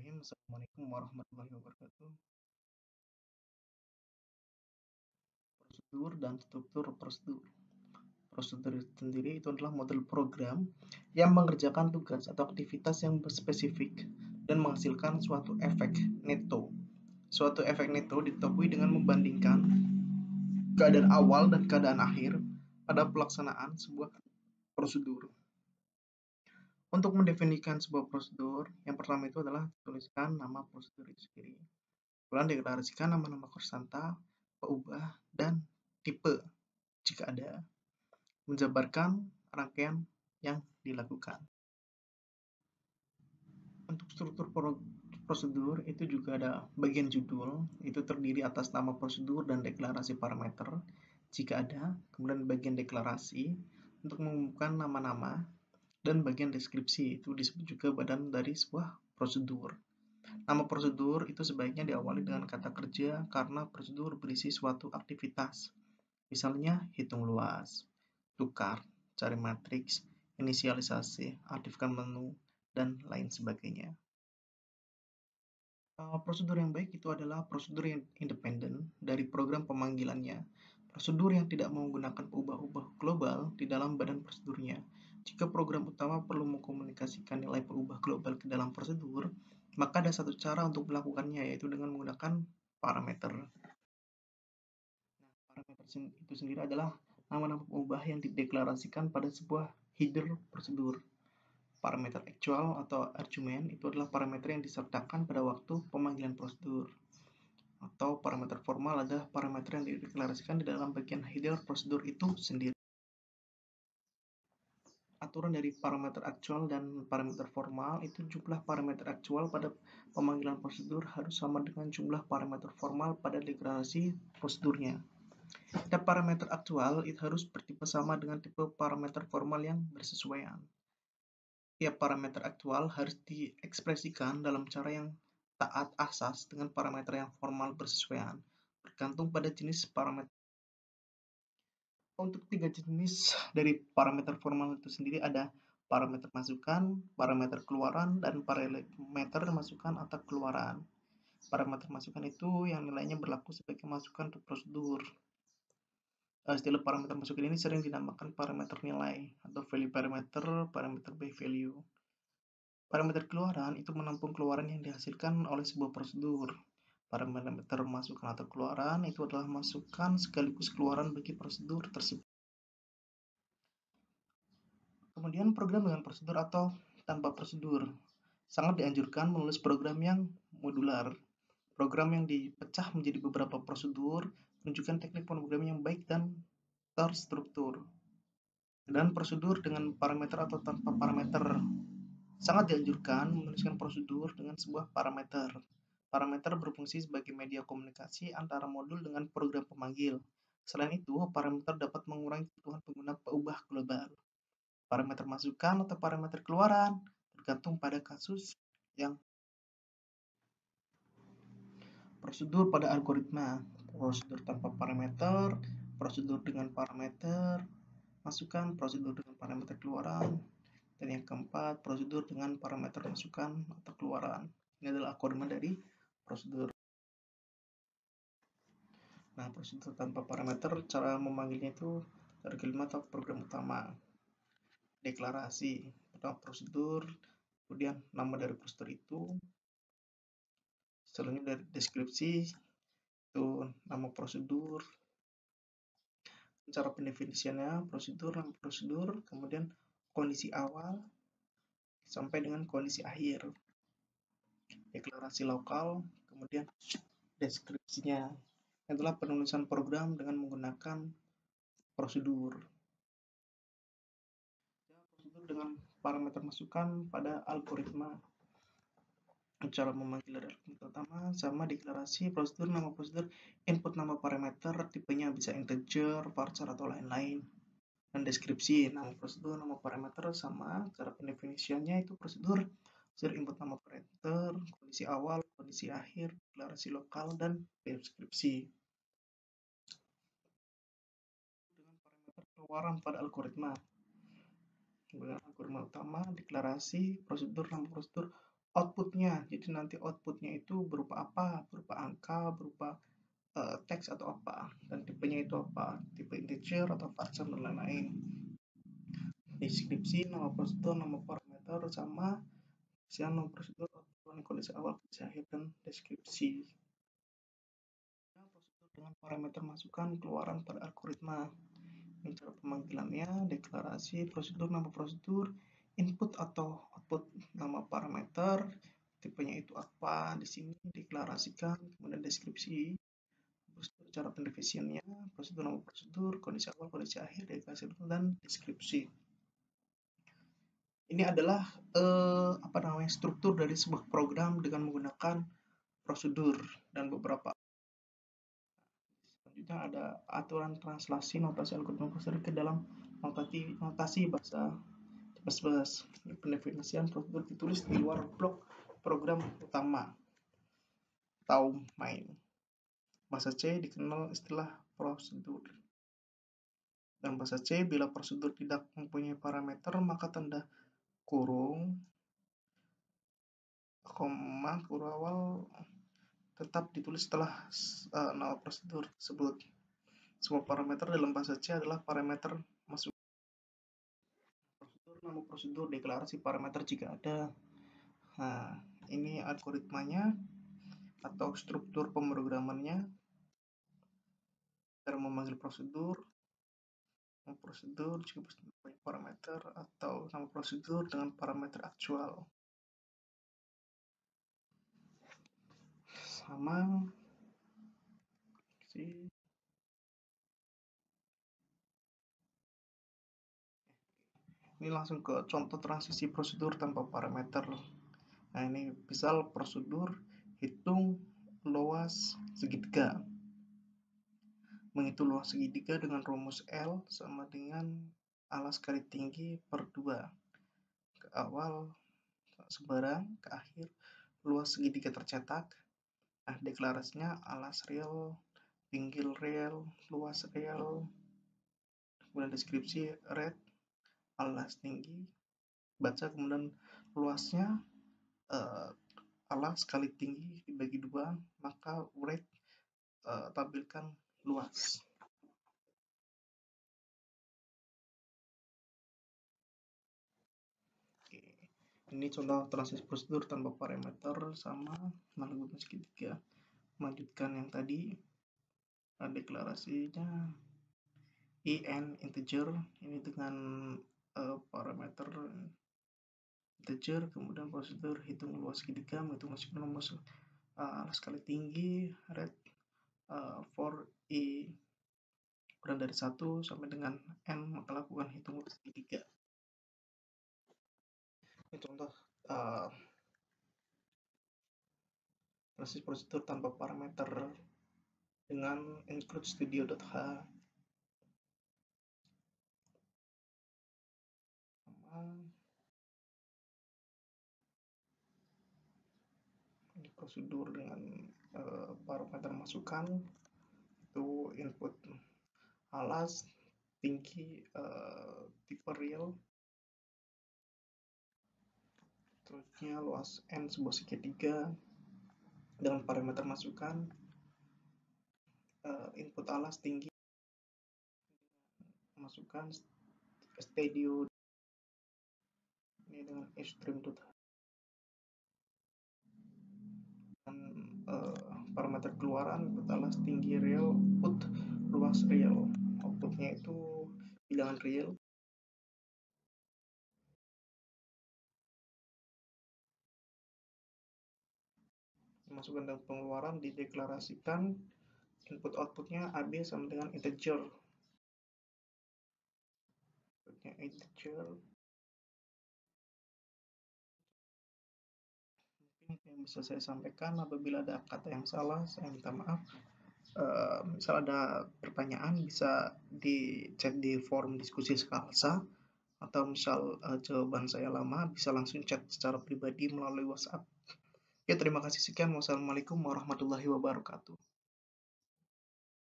Assalamualaikum warahmatullahi wabarakatuh. Prosedur dan struktur prosedur. Prosedur itu sendiri itu adalah model program yang mengerjakan tugas atau aktivitas yang spesifik dan menghasilkan suatu efek neto. Suatu efek neto ditemui dengan membandingkan keadaan awal dan keadaan akhir pada pelaksanaan sebuah prosedur. Untuk mendefinisikan sebuah prosedur, yang pertama itu adalah tuliskan nama prosedur itu sendiri. Kemudian deklarasikan nama-nama konstanta, peubah, dan tipe jika ada. Menjabarkan rangkaian yang dilakukan. Untuk struktur prosedur itu juga ada bagian judul, itu terdiri atas nama prosedur dan deklarasi parameter jika ada, kemudian bagian deklarasi untuk mengumumkan nama-nama, dan bagian deskripsi itu disebut juga badan dari sebuah prosedur. Nama prosedur itu sebaiknya diawali dengan kata kerja karena prosedur berisi suatu aktivitas. Misalnya hitung luas, tukar, cari matriks, inisialisasi, aktifkan menu, dan lain sebagainya. Prosedur yang baik itu adalah prosedur yang independen dari program pemanggilannya. Prosedur yang tidak menggunakan peubah-ubah global di dalam badan prosedurnya. Jika program utama perlu mengkomunikasikan nilai peubah global ke dalam prosedur, maka ada satu cara untuk melakukannya, yaitu dengan menggunakan parameter. Parameter itu sendiri adalah nama-nama peubah yang dideklarasikan pada sebuah header prosedur. Parameter actual atau argument itu adalah parameter yang disertakan pada waktu pemanggilan prosedur. Atau parameter formal adalah parameter yang dideklarasikan di dalam bagian header prosedur itu sendiri. Aturan dari parameter actual dan parameter formal itu jumlah parameter actual pada pemanggilan prosedur harus sama dengan jumlah parameter formal pada deklarasi prosedurnya. Dan parameter aktual itu harus bertipe sama dengan tipe parameter formal yang bersesuaian. Tiap parameter aktual harus diekspresikan dalam cara yang taat asas dengan parameter yang formal bersesuaian, bergantung pada jenis parameter. Untuk 3 jenis dari parameter formal itu sendiri ada parameter masukan, parameter keluaran, dan parameter masukan atau keluaran. Parameter masukan itu yang nilainya berlaku sebagai masukan untuk prosedur. Istilah parameter masukan ini sering dinamakan parameter nilai atau value parameter, parameter by value. Parameter keluaran itu menampung keluaran yang dihasilkan oleh sebuah prosedur. Parameter masukan atau keluaran itu adalah masukan sekaligus keluaran bagi prosedur tersebut. Kemudian program dengan prosedur atau tanpa prosedur. Sangat dianjurkan menulis program yang modular. Program yang dipecah menjadi beberapa prosedur menunjukkan teknik pemrograman yang baik dan terstruktur. Dan prosedur dengan parameter atau tanpa parameter. Sangat dianjurkan menuliskan prosedur dengan sebuah parameter. Parameter berfungsi sebagai media komunikasi antara modul dengan program pemanggil. Selain itu, parameter dapat mengurangi kebutuhan pengguna peubah global. Parameter masukan atau parameter keluaran tergantung pada kasus yang. Prosedur pada algoritma, prosedur tanpa parameter, prosedur dengan parameter masukan, prosedur dengan parameter keluaran, dan yang keempat, prosedur dengan parameter masukan atau keluaran. Ini adalah algoritma dari prosedur. Nah, prosedur tanpa parameter, cara memanggilnya itu dari kalimat atau program utama. Deklarasi, pertama prosedur, kemudian nama dari prosedur itu, selanjutnya dari deskripsi, itu nama prosedur, cara pendefinisiannya, prosedur, nama prosedur, kemudian kondisi awal, sampai dengan kondisi akhir. Deklarasi lokal, kemudian deskripsinya adalah penulisan program dengan menggunakan prosedur. Prosedur dengan parameter masukan pada algoritma. Cara memanggil dari algoritma pertama sama deklarasi prosedur, nama prosedur, input nama parameter, tipenya bisa integer, varchar atau lain-lain. Dan deskripsi nama prosedur, nama parameter sama cara pendefinisiannya itu prosedur input nama parameter, kondisi awal, kondisi akhir, deklarasi lokal, dan deskripsi. Dengan parameter keluaran pada algoritma. Kemudian algoritma utama, deklarasi, prosedur, nama prosedur, outputnya. Jadi nanti outputnya itu berupa apa? Berupa angka, berupa teks atau apa, dan tipenya itu apa, tipe integer atau varchar dan lain-lain. Deskripsi, nama prosedur, nama parameter, sama isian nama prosedur, kondisi awal, kondisi akhir, dan deskripsi. Prosedur dengan parameter masukan keluaran pada algoritma. Ini cara pemanggilannya, deklarasi, prosedur, nama prosedur, input atau output nama parameter, tipenya itu apa, di sini deklarasikan, kemudian deskripsi, prosedur cara pendefiniannya, prosedur nama prosedur, kondisi awal, kondisi akhir, deklarasi dan deskripsi. Ini adalah struktur dari sebuah program dengan menggunakan prosedur dan beberapa. Selanjutnya ada aturan translasi notasi algoritma prosedur ke dalam notasi bahasa C++. Pendefinisian prosedur ditulis di luar blok program utama atau main. Bahasa C dikenal istilah prosedur. Dan bahasa C, bila prosedur tidak mempunyai parameter, maka tanda kurung, koma, kurung awal tetap ditulis setelah nama prosedur tersebut. Semua parameter dalam bahasa C adalah parameter masuk. Prosedur, nama prosedur, deklarasi parameter jika ada. Nah, ini algoritmanya atau struktur pemrogramannya. Cara memanggil prosedur, nama prosedur jika parameter atau nama prosedur dengan parameter aktual. Sama sih. Ini langsung ke contoh transisi prosedur tanpa parameter. Nah, ini misal prosedur hitung luas segitiga. Menghitung luas segitiga dengan rumus L sama dengan alas kali tinggi per 2. Ke awal sebarang, ke akhir luas segitiga tercetak. Nah, deklarasinya alas real, tinggi real, luas real, kemudian deskripsi red, alas tinggi, baca, kemudian luasnya alas kali tinggi dibagi 2, maka red tampilkan luas. Oke. Ini contoh transisi prosedur tanpa parameter sama menggunakan segitiga. Melanjutkan yang tadi, deklarasinya in integer, ini dengan parameter integer, kemudian prosedur hitung luas segitiga, menghitung rumus alas kali tinggi red for i kurang dari 1 sampai dengan n, maka lakukan hitung luas segitiga. Ini contoh transisi prosedur tanpa parameter dengan include studio.h. Ini prosedur dengan parameter masukan itu input alas tinggi tipe real, terusnya luas n sebuah segitiga dengan parameter masukan input alas tinggi masukan studio ini dengan extreme dan parameter keluaran input alas tinggi real, put luas real, outputnya itu bilangan real. Masukkan dan pengeluaran dideklarasikan, input outputnya AB sama dengan integer. Outputnya integer. Mungkin itu yang bisa saya sampaikan. Apabila ada kata yang salah, saya minta maaf. Misal ada pertanyaan, bisa di chat di forum diskusi Skalsa, atau misal jawaban saya lama, bisa langsung chat secara pribadi melalui WhatsApp. Ya, terima kasih sekian. Wassalamualaikum warahmatullahi wabarakatuh.